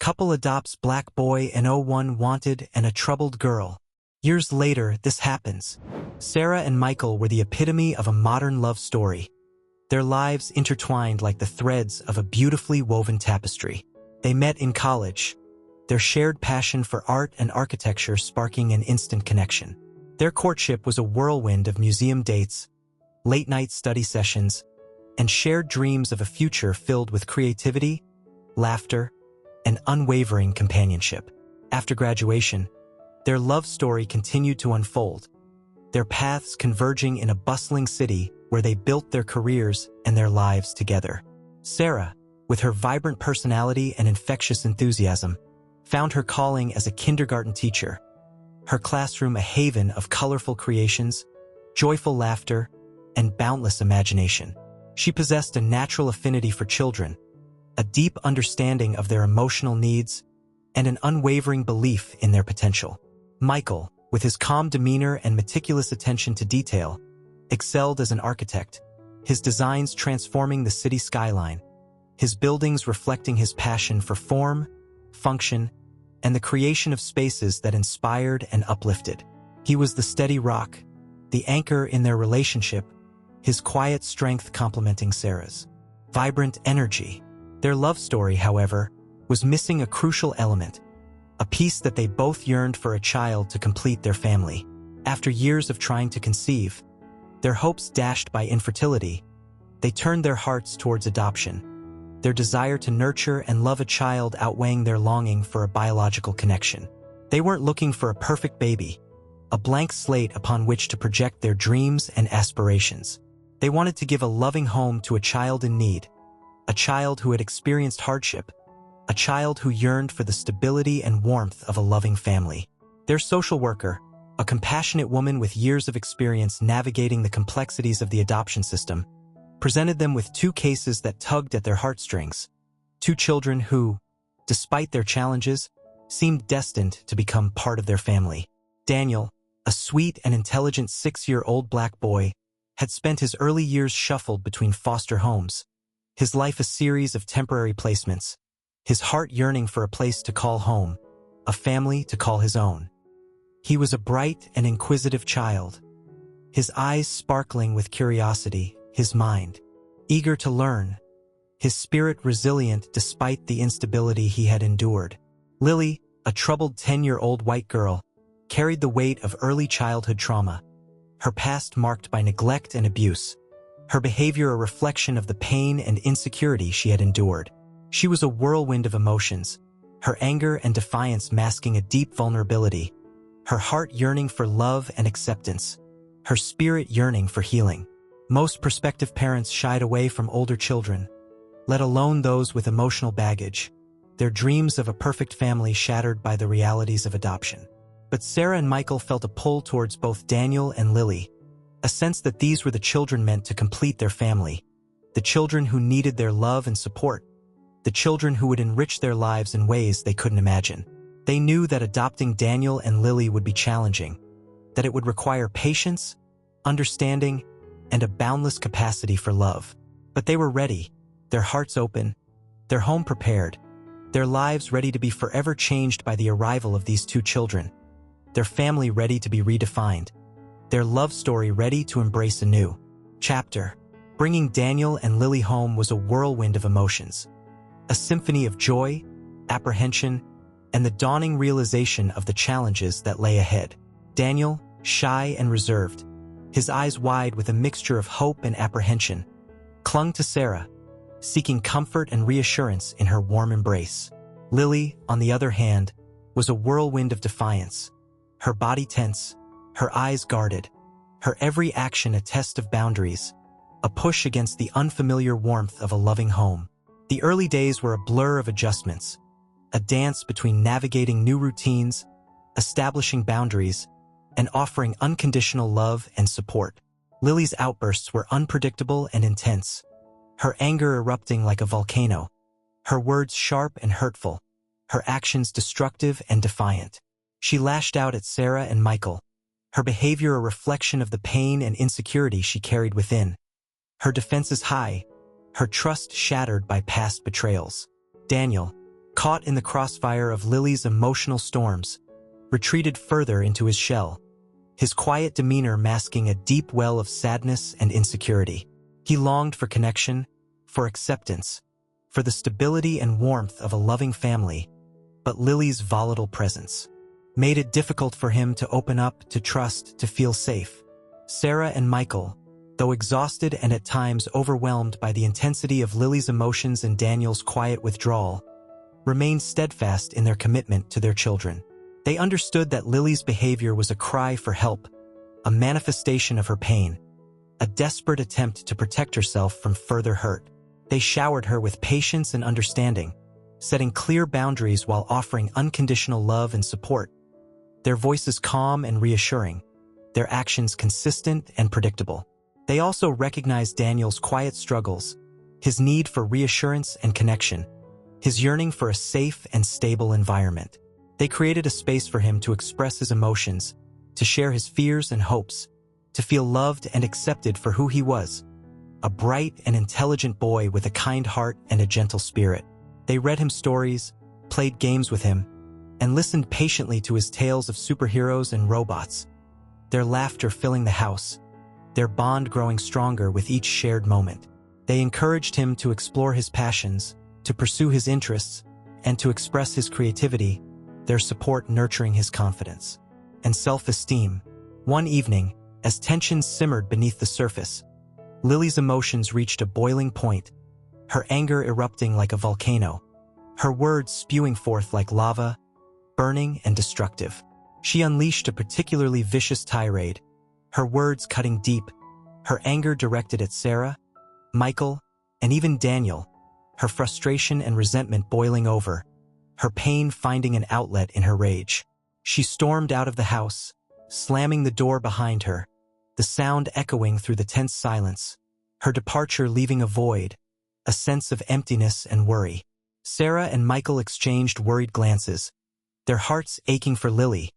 couple adopts black boy and one wanted and a troubled girl. Years later, this happens. Sarah and Michael were the epitome of a modern love story. Their lives intertwined like the threads of a beautifully woven tapestry. They met in college, their shared passion for art and architecture sparking an instant connection. Their courtship was a whirlwind of museum dates, late-night study sessions, and shared dreams of a future filled with creativity, laughter, and unwavering companionship. After graduation, their love story continued to unfold, their paths converging in a bustling city where they built their careers and their lives together. Sarah, with her vibrant personality and infectious enthusiasm, found her calling as a kindergarten teacher, her classroom a haven of colorful creations, joyful laughter, and boundless imagination. She possessed a natural affinity for children, a deep understanding of their emotional needs, and an unwavering belief in their potential. Michael, with his calm demeanor and meticulous attention to detail, excelled as an architect, his designs transforming the city skyline, his buildings reflecting his passion for form, function, and the creation of spaces that inspired and uplifted. He was the steady rock, the anchor in their relationship, his quiet strength complementing Sarah's vibrant energy. Their love story, however, was missing a crucial element, a piece that they both yearned for: a child to complete their family. After years of trying to conceive, their hopes dashed by infertility, they turned their hearts towards adoption, their desire to nurture and love a child outweighing their longing for a biological connection. They weren't looking for a perfect baby, a blank slate upon which to project their dreams and aspirations. They wanted to give a loving home to a child in need, a child who had experienced hardship, a child who yearned for the stability and warmth of a loving family. Their social worker, a compassionate woman with years of experience navigating the complexities of the adoption system, presented them with two cases that tugged at their heartstrings, two children who, despite their challenges, seemed destined to become part of their family. Daniel, a sweet and intelligent 6-year-old black boy, had spent his early years shuffled between foster homes, his life a series of temporary placements, his heart yearning for a place to call home, a family to call his own. He was a bright and inquisitive child, his eyes sparkling with curiosity, his mind eager to learn, his spirit resilient despite the instability he had endured. Lily, a troubled 10-year-old white girl, carried the weight of early childhood trauma, her past marked by neglect and abuse, her behavior a reflection of the pain and insecurity she had endured. She was a whirlwind of emotions, her anger and defiance masking a deep vulnerability, her heart yearning for love and acceptance, her spirit yearning for healing. Most prospective parents shied away from older children, let alone those with emotional baggage, their dreams of a perfect family shattered by the realities of adoption. But Sarah and Michael felt a pull towards both Daniel and Lily, a sense that these were the children meant to complete their family, the children who needed their love and support, the children who would enrich their lives in ways they couldn't imagine. They knew that adopting Daniel and Lily would be challenging, that it would require patience, understanding, and a boundless capacity for love. But they were ready, their hearts open, their home prepared, their lives ready to be forever changed by the arrival of these two children, their family ready to be redefined, their love story ready to embrace a new chapter. Bringing Daniel and Lily home was a whirlwind of emotions, a symphony of joy, apprehension, and the dawning realization of the challenges that lay ahead. Daniel, shy and reserved, his eyes wide with a mixture of hope and apprehension, clung to Sarah, seeking comfort and reassurance in her warm embrace. Lily, on the other hand, was a whirlwind of defiance, her body tense, her eyes guarded, her every action a test of boundaries, a push against the unfamiliar warmth of a loving home. The early days were a blur of adjustments, a dance between navigating new routines, establishing boundaries, and offering unconditional love and support. Lily's outbursts were unpredictable and intense, her anger erupting like a volcano, her words sharp and hurtful, her actions destructive and defiant. She lashed out at Sarah and Michael, her behavior a reflection of the pain and insecurity she carried within, her defenses high, her trust shattered by past betrayals. Daniel, caught in the crossfire of Lily's emotional storms, retreated further into his shell, his quiet demeanor masking a deep well of sadness and insecurity. He longed for connection, for acceptance, for the stability and warmth of a loving family, but Lily's volatile presence made it difficult for him to open up, to trust, to feel safe. Sarah and Michael, though exhausted and at times overwhelmed by the intensity of Lily's emotions and Daniel's quiet withdrawal, remained steadfast in their commitment to their children. They understood that Lily's behavior was a cry for help, a manifestation of her pain, a desperate attempt to protect herself from further hurt. They showered her with patience and understanding, setting clear boundaries while offering unconditional love and support. Their voices calm and reassuring, their actions consistent and predictable. They also recognized Daniel's quiet struggles, his need for reassurance and connection, his yearning for a safe and stable environment. They created a space for him to express his emotions, to share his fears and hopes, to feel loved and accepted for who he was, a bright and intelligent boy with a kind heart and a gentle spirit. They read him stories, played games with him, and listened patiently to his tales of superheroes and robots, their laughter filling the house, their bond growing stronger with each shared moment. They encouraged him to explore his passions, to pursue his interests, and to express his creativity, their support nurturing his confidence and self-esteem. One evening, as tensions simmered beneath the surface, Lily's emotions reached a boiling point, her anger erupting like a volcano, her words spewing forth like lava, burning and destructive. She unleashed a particularly vicious tirade, her words cutting deep, her anger directed at Sarah, Michael, and even Daniel, her frustration and resentment boiling over, her pain finding an outlet in her rage. She stormed out of the house, slamming the door behind her, the sound echoing through the tense silence, her departure leaving a void, a sense of emptiness and worry. Sarah and Michael exchanged worried glances, their hearts aching for Lily,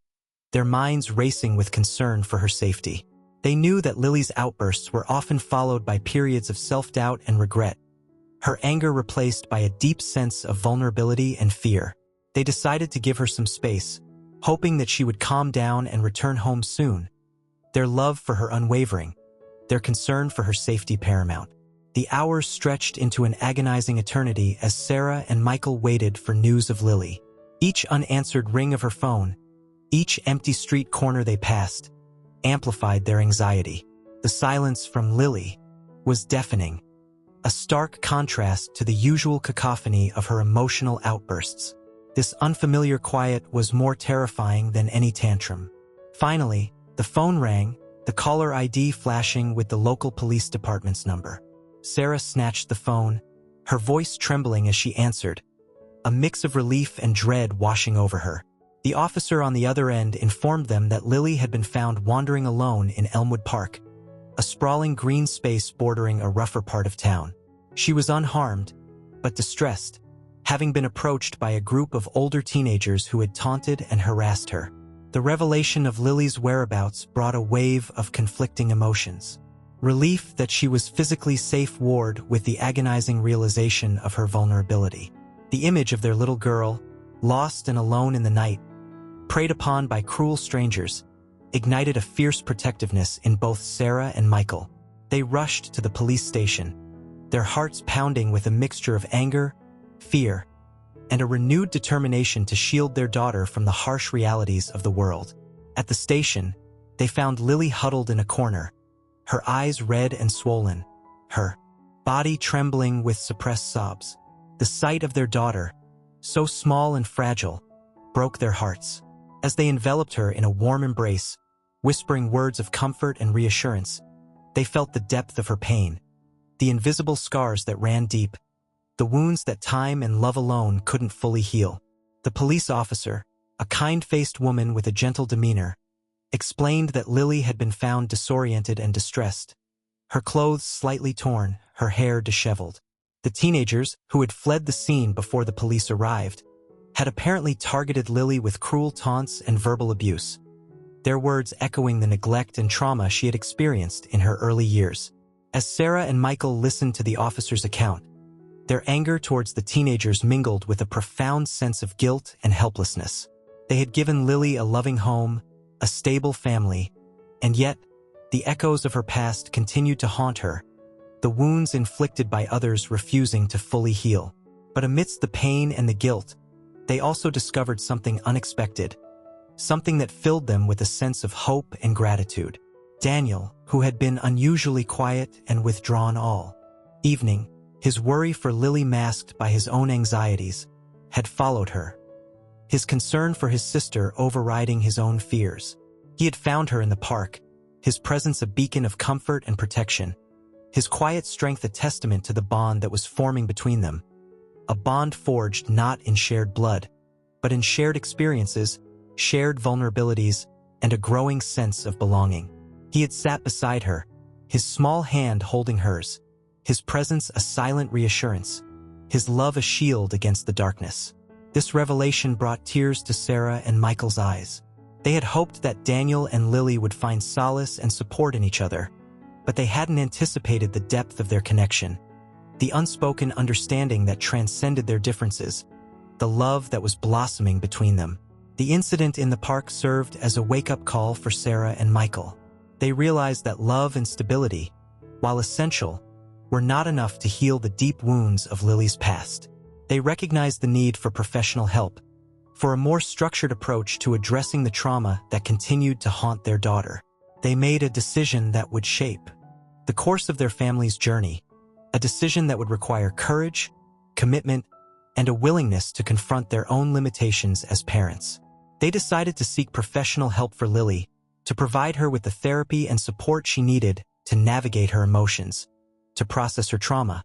their minds racing with concern for her safety. They knew that Lily's outbursts were often followed by periods of self-doubt and regret, her anger replaced by a deep sense of vulnerability and fear. They decided to give her some space, hoping that she would calm down and return home soon, their love for her unwavering, their concern for her safety paramount. The hours stretched into an agonizing eternity as Sarah and Michael waited for news of Lily. Each unanswered ring of her phone, each empty street corner they passed, amplified their anxiety. The silence from Lily was deafening, a stark contrast to the usual cacophony of her emotional outbursts. This unfamiliar quiet was more terrifying than any tantrum. Finally, the phone rang, the caller ID flashing with the local police department's number. Sarah snatched the phone, her voice trembling as she answered, a mix of relief and dread washing over her. The officer on the other end informed them that Lily had been found wandering alone in Elmwood Park, a sprawling green space bordering a rougher part of town. She was unharmed, but distressed, having been approached by a group of older teenagers who had taunted and harassed her. The revelation of Lily's whereabouts brought a wave of conflicting emotions. Relief that she was physically safe warred with the agonizing realization of her vulnerability. The image of their little girl, lost and alone in the night, preyed upon by cruel strangers, ignited a fierce protectiveness in both Sarah and Michael. They rushed to the police station, their hearts pounding with a mixture of anger, fear, and a renewed determination to shield their daughter from the harsh realities of the world. At the station, they found Lily huddled in a corner, her eyes red and swollen, her body trembling with suppressed sobs. The sight of their daughter, so small and fragile, broke their hearts. As they enveloped her in a warm embrace, whispering words of comfort and reassurance, they felt the depth of her pain, the invisible scars that ran deep, the wounds that time and love alone couldn't fully heal. The police officer, a kind-faced woman with a gentle demeanor, explained that Lily had been found disoriented and distressed, her clothes slightly torn, her hair disheveled. The teenagers, who had fled the scene before the police arrived, had apparently targeted Lily with cruel taunts and verbal abuse, their words echoing the neglect and trauma she had experienced in her early years. As Sarah and Michael listened to the officer's account, Their anger towards the teenagers mingled with a profound sense of guilt and helplessness. They had given Lily a loving home, a stable family, and yet, the echoes of her past continued to haunt her, the wounds inflicted by others refusing to fully heal. But amidst the pain and the guilt, they also discovered something unexpected, something that filled them with a sense of hope and gratitude. Daniel, who had been unusually quiet and withdrawn all evening, his worry for Lily masked by his own anxieties, had followed her, his concern for his sister overriding his own fears. He had found her in the park, his presence a beacon of comfort and protection, his quiet strength a testament to the bond that was forming between them, a bond forged not in shared blood, but in shared experiences, shared vulnerabilities, and a growing sense of belonging. He had sat beside her, his small hand holding hers, his presence a silent reassurance, his love a shield against the darkness. This revelation brought tears to Sarah and Michael's eyes. They had hoped that Daniel and Lily would find solace and support in each other, but they hadn't anticipated the depth of their connection, the unspoken understanding that transcended their differences, the love that was blossoming between them. The incident in the park served as a wake-up call for Sarah and Michael. They realized that love and stability, while essential, were not enough to heal the deep wounds of Lily's past. They recognized the need for professional help, for a more structured approach to addressing the trauma that continued to haunt their daughter. They made a decision that would shape the course of their family's journey, a decision that would require courage, commitment, and a willingness to confront their own limitations as parents. They decided to seek professional help for Lily, to provide her with the therapy and support she needed to navigate her emotions, to process her trauma,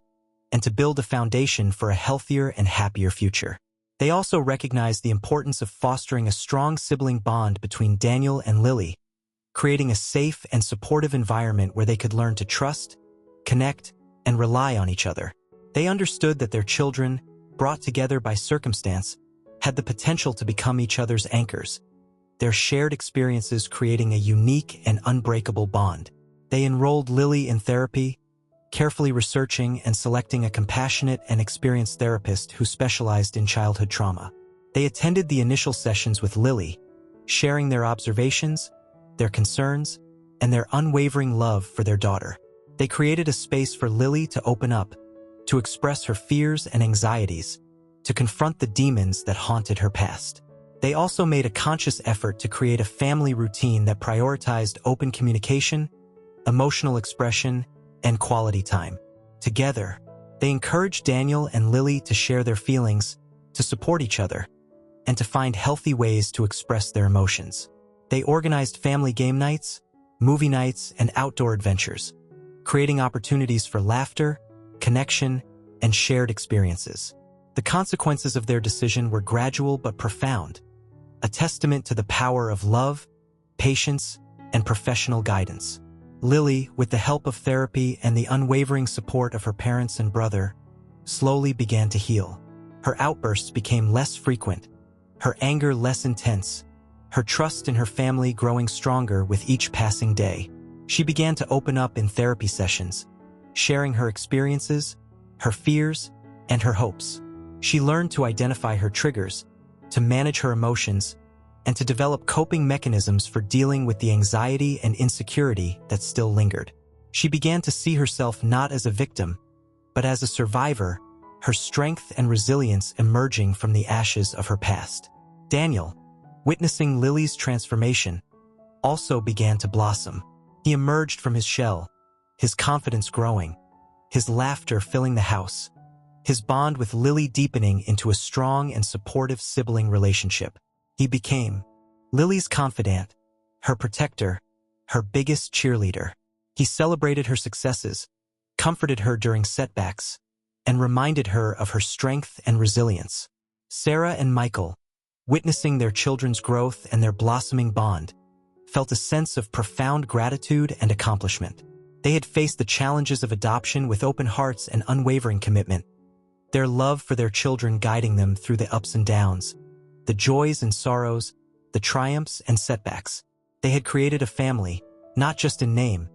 and to build a foundation for a healthier and happier future. They also recognized the importance of fostering a strong sibling bond between Daniel and Lily, creating a safe and supportive environment where they could learn to trust, connect, and rely on each other. They understood that their children, brought together by circumstance, had the potential to become each other's anchors, their shared experiences creating a unique and unbreakable bond. They enrolled Lily in therapy, carefully researching and selecting a compassionate and experienced therapist who specialized in childhood trauma. They attended the initial sessions with Lily, sharing their observations, their concerns, and their unwavering love for their daughter. They created a space for Lily to open up, to express her fears and anxieties, to confront the demons that haunted her past. They also made a conscious effort to create a family routine that prioritized open communication, emotional expression, and quality time. Together, they encouraged Daniel and Lily to share their feelings, to support each other, and to find healthy ways to express their emotions. They organized family game nights, movie nights, and outdoor adventures, creating opportunities for laughter, connection, and shared experiences. The consequences of their decision were gradual but profound, a testament to the power of love, patience, and professional guidance. Lily, with the help of therapy and the unwavering support of her parents and brother, slowly began to heal. Her outbursts became less frequent, her anger less intense, her trust in her family growing stronger with each passing day. She began to open up in therapy sessions, sharing her experiences, her fears, and her hopes. She learned to identify her triggers, to manage her emotions, and to develop coping mechanisms for dealing with the anxiety and insecurity that still lingered. She began to see herself not as a victim, but as a survivor, her strength and resilience emerging from the ashes of her past. Daniel, witnessing Lily's transformation, also began to blossom. He emerged from his shell, his confidence growing, his laughter filling the house, his bond with Lily deepening into a strong and supportive sibling relationship. He became Lily's confidant, her protector, her biggest cheerleader. He celebrated her successes, comforted her during setbacks, and reminded her of her strength and resilience. Sarah and Michael, witnessing their children's growth and their blossoming bond, felt a sense of profound gratitude and accomplishment. They had faced the challenges of adoption with open hearts and unwavering commitment, their love for their children guiding them through the ups and downs, the joys and sorrows, the triumphs and setbacks. They had created a family, not just in name,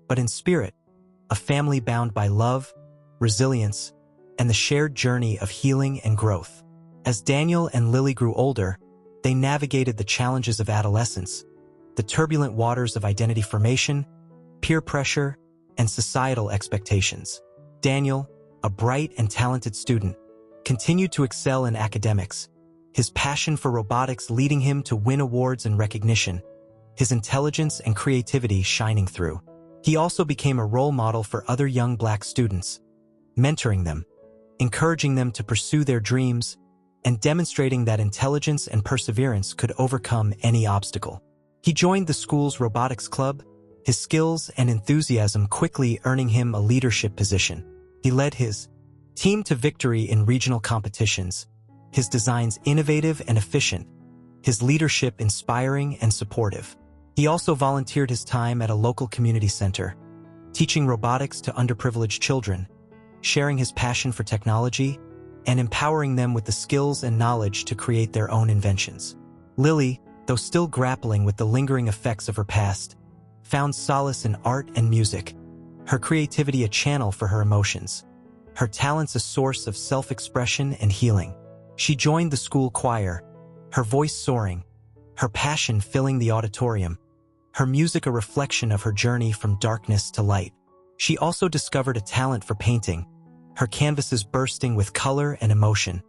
but in spirit, a family bound by love, resilience, and the shared journey of healing and growth. As Daniel and Lily grew older, they navigated the challenges of adolescence, the turbulent waters of identity formation, peer pressure, and societal expectations. Daniel, a bright and talented student, continued to excel in academics, his passion for robotics leading him to win awards and recognition, his intelligence and creativity shining through. He also became a role model for other young Black students, mentoring them, encouraging them to pursue their dreams, and demonstrating that intelligence and perseverance could overcome any obstacle. He joined the school's robotics club, his skills and enthusiasm quickly earning him a leadership position. He led his team to victory in regional competitions, his designs innovative and efficient, his leadership inspiring and supportive. He also volunteered his time at a local community center, teaching robotics to underprivileged children, sharing his passion for technology, and empowering them with the skills and knowledge to create their own inventions. Lily, though still grappling with the lingering effects of her past, found solace in art and music, her creativity a channel for her emotions, her talents a source of self-expression and healing. She joined the school choir, her voice soaring, her passion filling the auditorium, her music a reflection of her journey from darkness to light. She also discovered a talent for painting, her canvases bursting with color and emotion,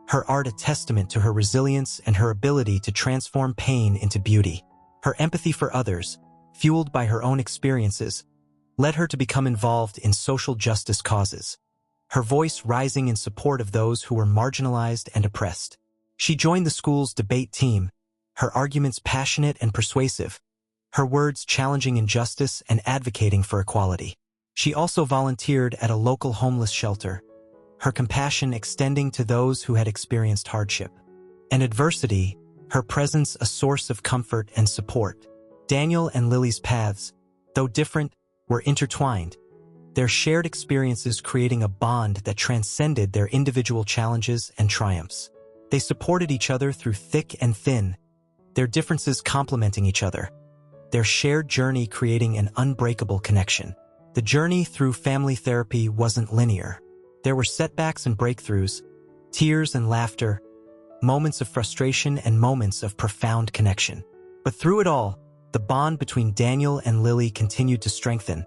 her art a testament to her resilience and her ability to transform pain into beauty. Her empathy for others, fueled by her own experiences, led her to become involved in social justice causes, her voice rising in support of those who were marginalized and oppressed. She joined the school's debate team, her arguments passionate and persuasive, her words challenging injustice and advocating for equality. She also volunteered at a local homeless shelter, her compassion extending to those who had experienced hardship and adversity, her presence a source of comfort and support. Daniel and Lily's paths, though different, were intertwined, their shared experiences creating a bond that transcended their individual challenges and triumphs. They supported each other through thick and thin, their differences complementing each other, their shared journey creating an unbreakable connection. The journey through family therapy wasn't linear. There were setbacks and breakthroughs, tears and laughter, moments of frustration and moments of profound connection. But through it all, the bond between Daniel and Lily continued to strengthen,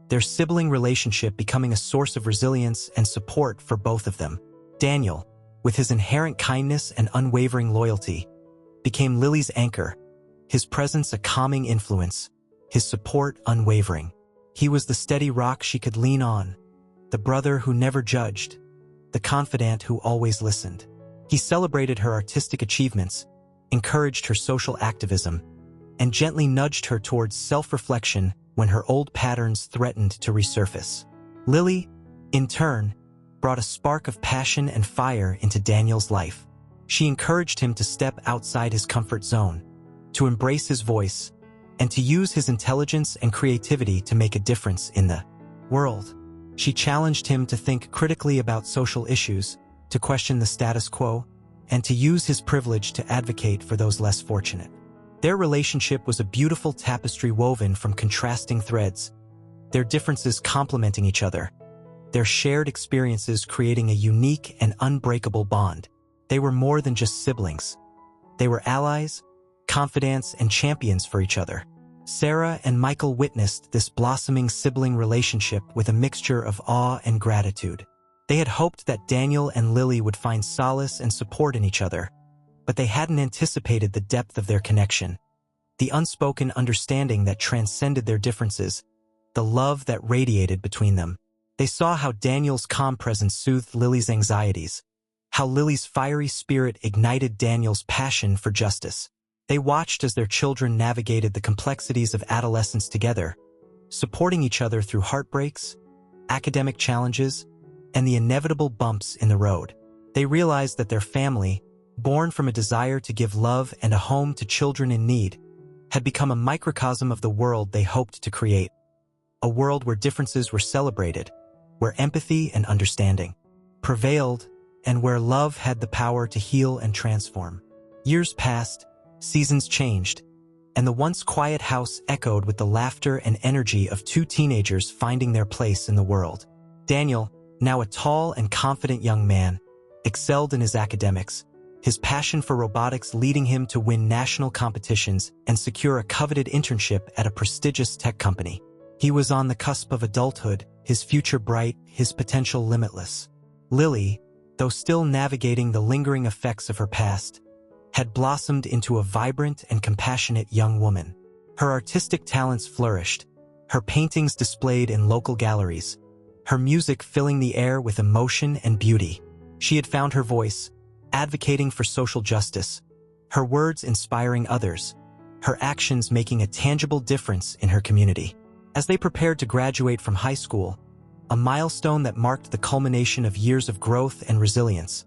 their sibling relationship becoming a source of resilience and support for both of them. Daniel, with his inherent kindness and unwavering loyalty, became Lily's anchor, his presence a calming influence, his support unwavering. He was the steady rock she could lean on, the brother who never judged, the confidant who always listened. He celebrated her artistic achievements, encouraged her social activism, and gently nudged her towards self-reflection when her old patterns threatened to resurface. Lily, in turn, brought a spark of passion and fire into Daniel's life. She encouraged him to step outside his comfort zone, to embrace his voice, and to use his intelligence and creativity to make a difference in the world. She challenged him to think critically about social issues, to question the status quo, and to use his privilege to advocate for those less fortunate. Their relationship was a beautiful tapestry woven from contrasting threads, their differences complementing each other, their shared experiences creating a unique and unbreakable bond. They were more than just siblings. They were allies, confidants, and champions for each other. Sarah and Michael witnessed this blossoming sibling relationship with a mixture of awe and gratitude. They had hoped that Daniel and Lily would find solace and support in each other, but they hadn't anticipated the depth of their connection, the unspoken understanding that transcended their differences, the love that radiated between them. They saw how Daniel's calm presence soothed Lily's anxieties, how Lily's fiery spirit ignited Daniel's passion for justice. They watched as their children navigated the complexities of adolescence together, supporting each other through heartbreaks, academic challenges, and the inevitable bumps in the road. They realized that their family, born from a desire to give love and a home to children in need, had become a microcosm of the world they hoped to create. A world where differences were celebrated, where empathy and understanding prevailed, and where love had the power to heal and transform. Years passed, seasons changed, and the once quiet house echoed with the laughter and energy of two teenagers finding their place in the world. Daniel, Now a tall and confident young man, excelled in his academics, his passion for robotics leading him to win national competitions and secure a coveted internship at a prestigious tech company. He was on the cusp of adulthood, his future bright, his potential limitless. Lily, though still navigating the lingering effects of her past, had blossomed into a vibrant and compassionate young woman. Her artistic talents flourished, her paintings displayed in local galleries, her music filling the air with emotion and beauty. She had found her voice, advocating for social justice, her words inspiring others, her actions making a tangible difference in her community. As they prepared to graduate from high school, a milestone that marked the culmination of years of growth and resilience,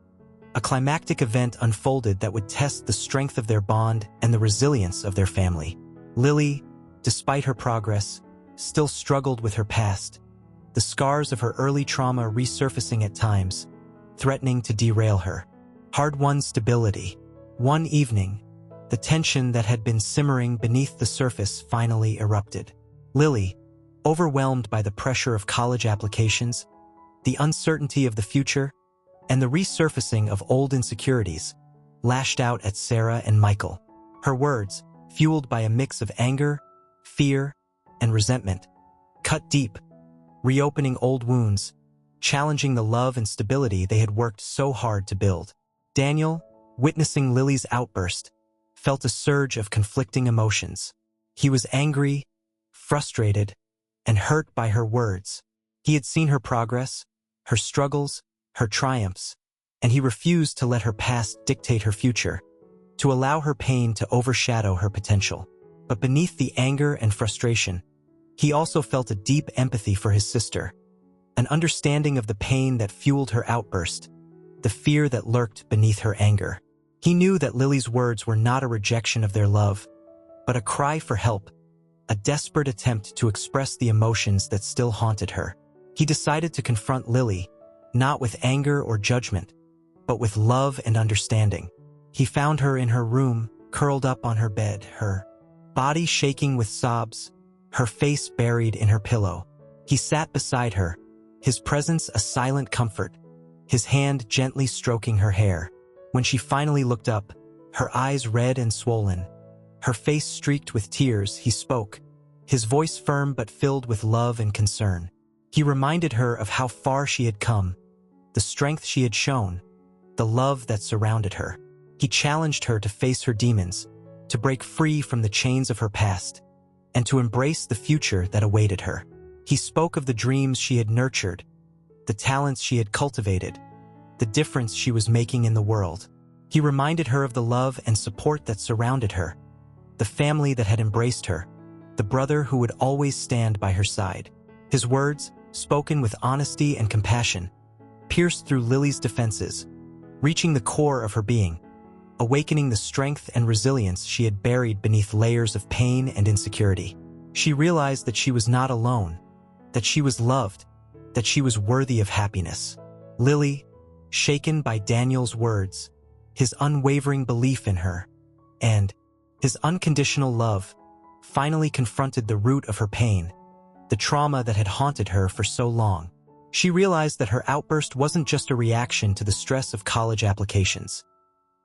a climactic event unfolded that would test the strength of their bond and the resilience of their family. Lily, despite her progress, still struggled with her past, the scars of her early trauma resurfacing at times, threatening to derail her hard-won stability. One evening, the tension that had been simmering beneath the surface finally erupted. Lily, overwhelmed by the pressure of college applications, the uncertainty of the future, and the resurfacing of old insecurities, lashed out at Sarah and Michael. Her words, fueled by a mix of anger, fear, and resentment, cut deep, reopening old wounds, challenging the love and stability they had worked so hard to build. Daniel, witnessing Lily's outburst, felt a surge of conflicting emotions. He was angry, frustrated, and hurt by her words. He had seen her progress, her struggles, her triumphs, and he refused to let her past dictate her future, to allow her pain to overshadow her potential. But beneath the anger and frustration, he also felt a deep empathy for his sister, an understanding of the pain that fueled her outburst, the fear that lurked beneath her anger. He knew that Lily's words were not a rejection of their love, but a cry for help, a desperate attempt to express the emotions that still haunted her. He decided to confront Lily, not with anger or judgment, but with love and understanding. He found her in her room, curled up on her bed, her body shaking with sobs, her face buried in her pillow. He sat beside her, his presence a silent comfort, his hand gently stroking her hair. When she finally looked up, her eyes red and swollen, her face streaked with tears, he spoke, his voice firm but filled with love and concern. He reminded her of how far she had come, the strength she had shown, the love that surrounded her. He challenged her to face her demons, to break free from the chains of her past, and to embrace the future that awaited her. He spoke of the dreams she had nurtured, the talents she had cultivated, the difference she was making in the world. He reminded her of the love and support that surrounded her, the family that had embraced her, the brother who would always stand by her side. His words, spoken with honesty and compassion, pierced through Lily's defenses, reaching the core of her being, awakening the strength and resilience she had buried beneath layers of pain and insecurity. She realized that she was not alone, that she was loved, that she was worthy of happiness. Lily, shaken by Daniel's words, his unwavering belief in her, and his unconditional love, finally confronted the root of her pain, the trauma that had haunted her for so long. She realized that her outburst wasn't just a reaction to the stress of college applications.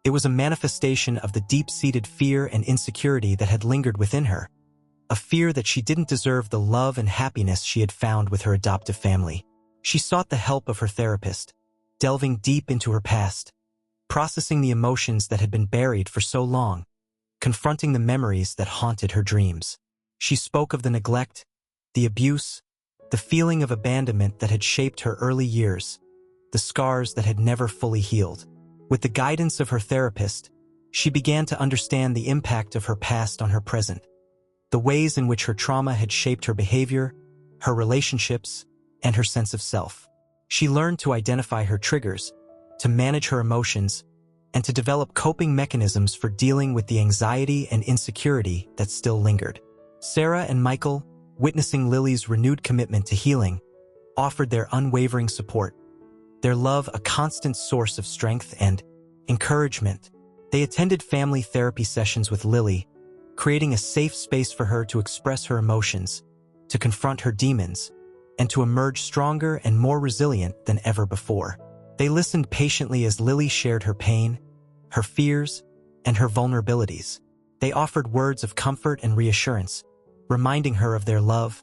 It was a manifestation of the deep-seated fear and insecurity that had lingered within her, a fear that she didn't deserve the love and happiness she had found with her adoptive family. She sought the help of her therapist, delving deep into her past, processing the emotions that had been buried for so long, confronting the memories that haunted her dreams. She spoke of the neglect, the abuse, the feeling of abandonment that had shaped her early years, the scars that had never fully healed. With the guidance of her therapist, she began to understand the impact of her past on her present, the ways in which her trauma had shaped her behavior, her relationships, and her sense of self. She learned to identify her triggers, to manage her emotions, and to develop coping mechanisms for dealing with the anxiety and insecurity that still lingered. Sarah and Michael, witnessing Lily's renewed commitment to healing, offered their unwavering support, their love a constant source of strength and encouragement. They attended family therapy sessions with Lily, creating a safe space for her to express her emotions, to confront her demons, and to emerge stronger and more resilient than ever before. They listened patiently as Lily shared her pain, her fears, and her vulnerabilities. They offered words of comfort and reassurance, reminding her of their love,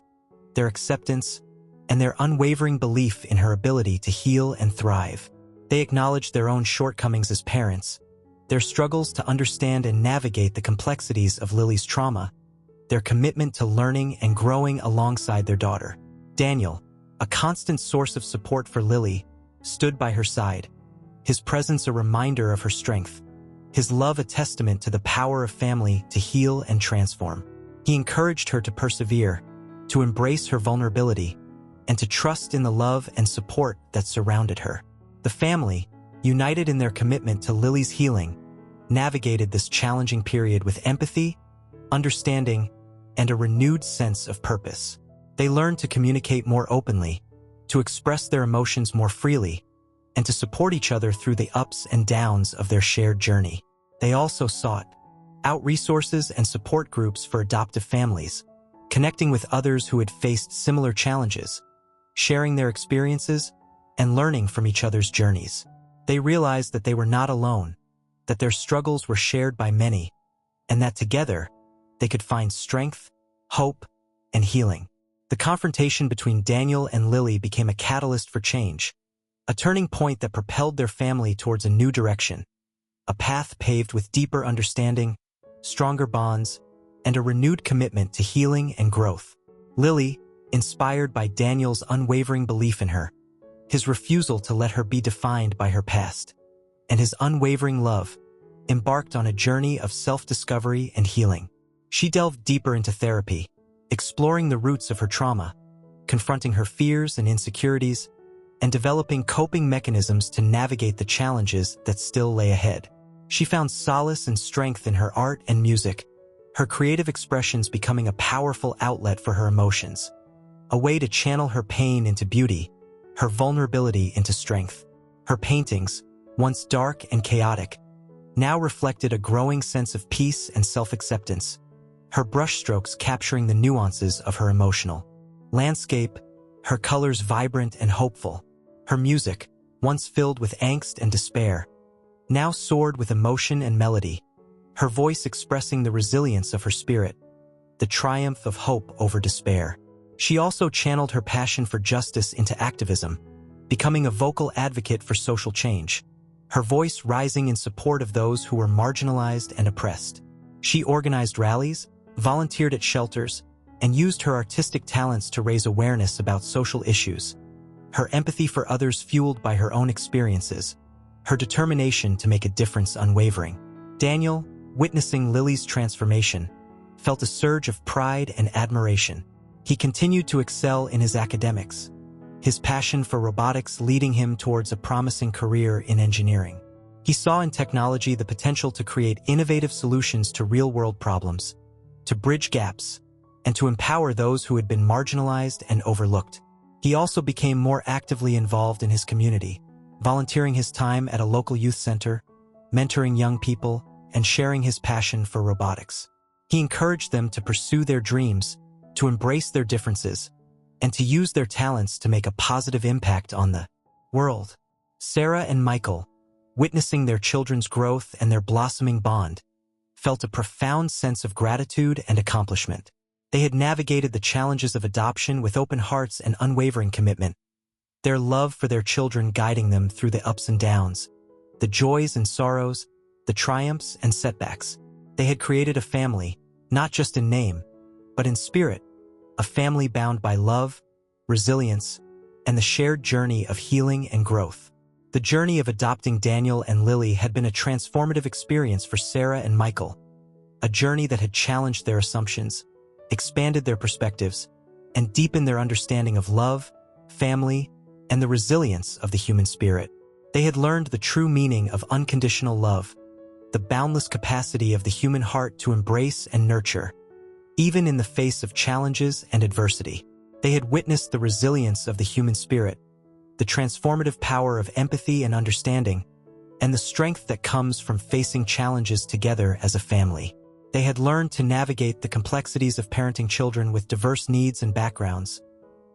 their acceptance, and their unwavering belief in her ability to heal and thrive. They acknowledged their own shortcomings as parents, their struggles to understand and navigate the complexities of Lily's trauma, their commitment to learning and growing alongside their daughter. Daniel, a constant source of support for Lily, stood by her side, his presence a reminder of her strength, his love a testament to the power of family to heal and transform. He encouraged her to persevere, to embrace her vulnerability, and to trust in the love and support that surrounded her. The family, united in their commitment to Lily's healing, navigated this challenging period with empathy, understanding, and a renewed sense of purpose. They learned to communicate more openly, to express their emotions more freely, and to support each other through the ups and downs of their shared journey. They also sought out resources and support groups for adoptive families, connecting with others who had faced similar challenges, sharing their experiences, and learning from each other's journeys. They realized that they were not alone, that their struggles were shared by many, and that together, they could find strength, hope, and healing. The confrontation between Daniel and Lily became a catalyst for change, a turning point that propelled their family towards a new direction, a path paved with deeper understanding, stronger bonds, and a renewed commitment to healing and growth. Lily, inspired by Daniel's unwavering belief in her, his refusal to let her be defined by her past, and his unwavering love, embarked on a journey of self-discovery and healing. She delved deeper into therapy, exploring the roots of her trauma, confronting her fears and insecurities, and developing coping mechanisms to navigate the challenges that still lay ahead. She found solace and strength in her art and music, her creative expressions becoming a powerful outlet for her emotions, a way to channel her pain into beauty, her vulnerability into strength. Her paintings, once dark and chaotic, now reflected a growing sense of peace and self-acceptance, her brushstrokes capturing the nuances of her emotional landscape, her colors vibrant and hopeful. Her music, once filled with angst and despair, now soared with emotion and melody, her voice expressing the resilience of her spirit, the triumph of hope over despair. She also channeled her passion for justice into activism, becoming a vocal advocate for social change, her voice rising in support of those who were marginalized and oppressed. She organized rallies, volunteered at shelters, and used her artistic talents to raise awareness about social issues. Her empathy for others fueled by her own experiences, her determination to make a difference unwavering. Daniel, witnessing Lily's transformation, felt a surge of pride and admiration. He continued to excel in his academics, his passion for robotics leading him towards a promising career in engineering. He saw in technology the potential to create innovative solutions to real-world problems, to bridge gaps, and to empower those who had been marginalized and overlooked. He also became more actively involved in his community, volunteering his time at a local youth center, mentoring young people, and sharing his passion for robotics. He encouraged them to pursue their dreams, to embrace their differences, and to use their talents to make a positive impact on the world. Sarah and Michael, witnessing their children's growth and their blossoming bond, felt a profound sense of gratitude and accomplishment. They had navigated the challenges of adoption with open hearts and unwavering commitment, their love for their children guiding them through the ups and downs, the joys and sorrows, the triumphs and setbacks. They had created a family, not just in name, but in spirit, a family bound by love, resilience, and the shared journey of healing and growth. The journey of adopting Daniel and Lily had been a transformative experience for Sarah and Michael, a journey that had challenged their assumptions, expanded their perspectives, and deepened their understanding of love, family, and the resilience of the human spirit. They had learned the true meaning of unconditional love, the boundless capacity of the human heart to embrace and nurture, even in the face of challenges and adversity. They had witnessed the resilience of the human spirit, the transformative power of empathy and understanding, and the strength that comes from facing challenges together as a family. They had learned to navigate the complexities of parenting children with diverse needs and backgrounds,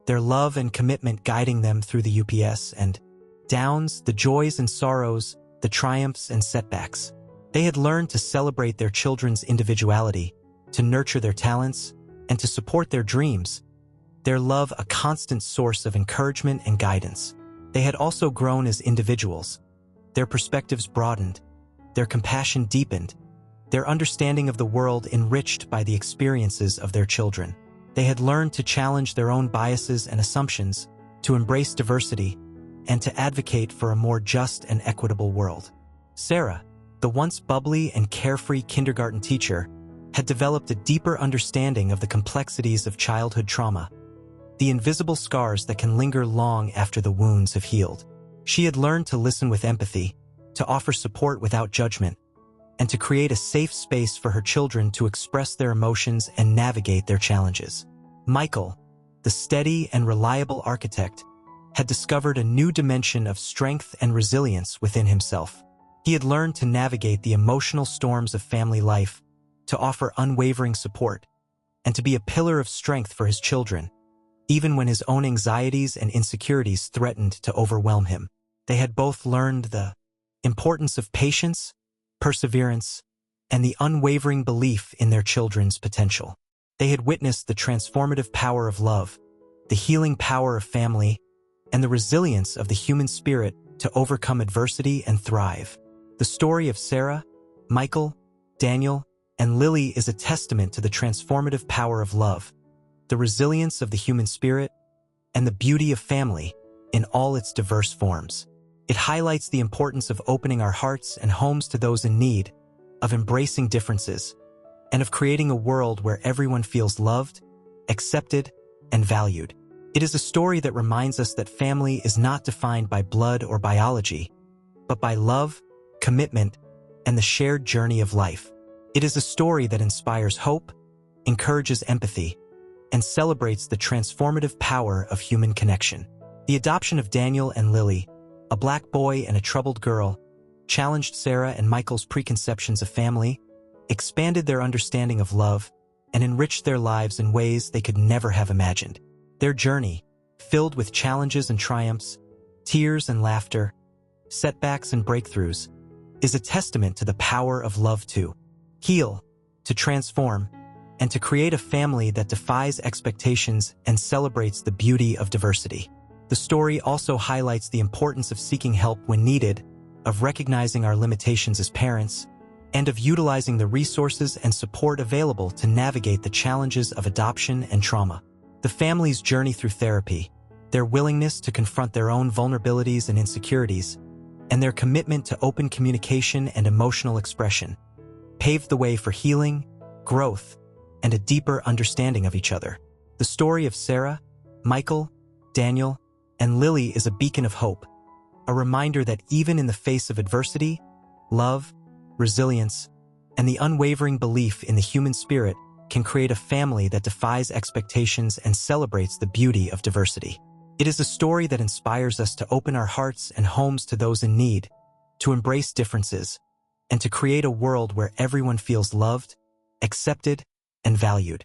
their love and commitment guiding them through the ups and downs, the joys and sorrows, the triumphs and setbacks. They had learned to celebrate their children's individuality, to nurture their talents, and to support their dreams, their love a constant source of encouragement and guidance. They had also grown as individuals. Their perspectives broadened, their compassion deepened, their understanding of the world enriched by the experiences of their children. They had learned to challenge their own biases and assumptions, to embrace diversity, and to advocate for a more just and equitable world. Sarah, the once bubbly and carefree kindergarten teacher, had developed a deeper understanding of the complexities of childhood trauma, the invisible scars that can linger long after the wounds have healed. She had learned to listen with empathy, to offer support without judgment, and to create a safe space for her children to express their emotions and navigate their challenges. Michael, the steady and reliable architect, had discovered a new dimension of strength and resilience within himself. He had learned to navigate the emotional storms of family life, to offer unwavering support, and to be a pillar of strength for his children, even when his own anxieties and insecurities threatened to overwhelm him. They had both learned the importance of patience, perseverance, and the unwavering belief in their children's potential. They had witnessed the transformative power of love, the healing power of family, and the resilience of the human spirit to overcome adversity and thrive. The story of Sarah, Michael, Daniel, and Lily is a testament to the transformative power of love, the resilience of the human spirit, and the beauty of family in all its diverse forms. It highlights the importance of opening our hearts and homes to those in need, of embracing differences, and of creating a world where everyone feels loved, accepted, and valued. It is a story that reminds us that family is not defined by blood or biology, but by love, commitment, and the shared journey of life. It is a story that inspires hope, encourages empathy, and celebrates the transformative power of human connection. The adoption of Daniel and Lily, a black boy and a troubled girl, challenged Sarah and Michael's preconceptions of family, expanded their understanding of love, and enriched their lives in ways they could never have imagined. Their journey, filled with challenges and triumphs, tears and laughter, setbacks and breakthroughs, is a testament to the power of love to heal, to transform, and to create a family that defies expectations and celebrates the beauty of diversity. The story also highlights the importance of seeking help when needed, of recognizing our limitations as parents, and of utilizing the resources and support available to navigate the challenges of adoption and trauma. The family's journey through therapy, their willingness to confront their own vulnerabilities and insecurities, and their commitment to open communication and emotional expression, paved the way for healing, growth, and a deeper understanding of each other. The story of Sarah, Michael, Daniel, and Lily is a beacon of hope, a reminder that even in the face of adversity, love, resilience, and the unwavering belief in the human spirit can create a family that defies expectations and celebrates the beauty of diversity. It is a story that inspires us to open our hearts and homes to those in need, to embrace differences, and to create a world where everyone feels loved, accepted, and valued.